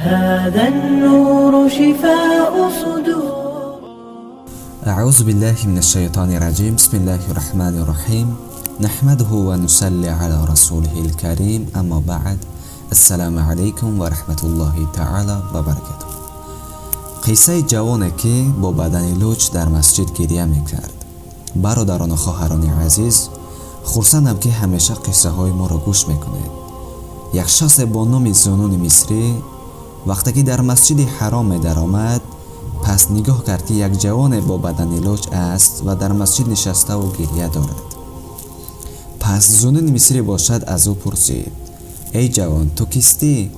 هذا النور شفاء صدور. أعوذ بالله من الشيطان الرجيم. بسم الله الرحمن الرحيم. نحمده ونصلي على رسوله الكريم. اما بعد. السلام علیکم و رحمت الله تعالی و برکاته. قصه جوانی که با بدن لوچ در مسجد گریه میکرد. برادران و خواهران عزیز، خرسندم که همیشه قصه های ما را گوش میکنید. یک شخص با نام زنون مصری وقتی که در مسجد حرام در آمد، پس نگاه کرد که یک جوان با بدن لوچ است و در مسجد نشسته و گریه دارد. پس زنون مصری باشد از او پرسید: ای جوان، تو کیستی؟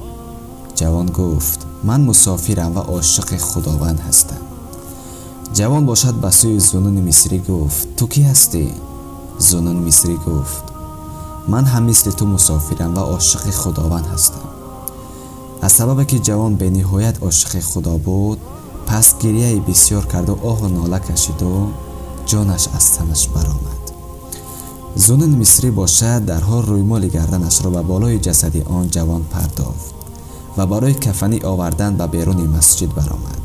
جوان گفت: من مسافرم و عاشق خداوند هستم. جوان باشد به سوی زنون مصری گفت: تو کی هستی؟ زنون مصری گفت: من هم مثل تو مسافرم و عاشق خداوند هستم. از سبب که جوان به نهایت عاشق خدا بود، پس گریه بسیار کرد و آه و ناله کشید و جانش از تنش برآمد. زنون مصری باشد در حال رویمال گردنش را به بالای جسد آن جوان پرداخت و برای کفنی آوردن به بیرون مسجد برآمد.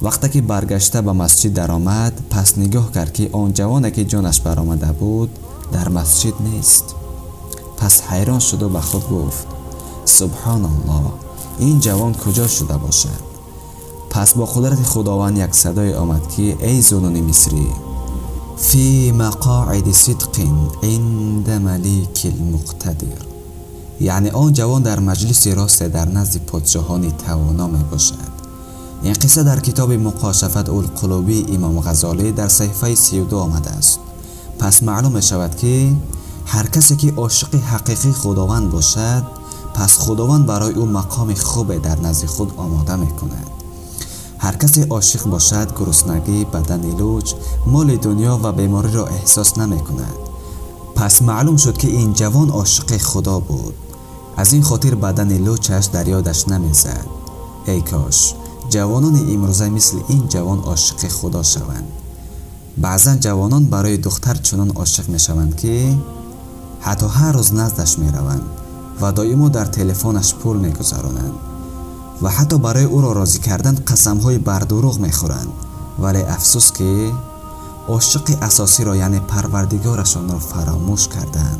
وقتی که برگشته به مسجد درآمد، پس نگاه کرد که آن جوانی که جانش برآمده بود در مسجد نیست. پس حیران شد و به خود گفت: سبحان الله، این جوان کجا شده باشد؟ پس با قدرت خداوند یک صدای آمد که ای زنون مصری، فی مقاعد صدق عند ملیک المقتدر، یعنی آن جوان در مجلس راست در نزد پادشاهان توانا می باشد. این قصه در کتاب مکاشفه القلوب امام غزالی در صفحه 32 آمده است. پس معلوم شود که هر کسی که عاشق حقیقی خداوند باشد، پس خداوند برای او مقام خوب در نزد خود آماده می کند. هر کسی عاشق باشد، گرسنگی، بدن لوچ، مال دنیا و بیماری را احساس نمی کند. پس معلوم شد که این جوان عاشق خدا بود. از این خاطر بدن لوچش در یادش نمی زد. ای کاش جوانان امروزه مثل این جوان عاشق خدا شوند. بعضا جوانان برای دختر چنان عاشق می شوند که حتی هر روز نزدش می روند و دائما در تلفنش پول می گذارند و حتی برای او را راضی کردن قسم‌های بر دروغ می‌خورند. ولی افسوس که عاشق اساسی را یعنی پروردگارشان را فراموش کردند.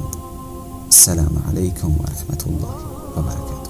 السلام علیکم و رحمت الله و برکاته.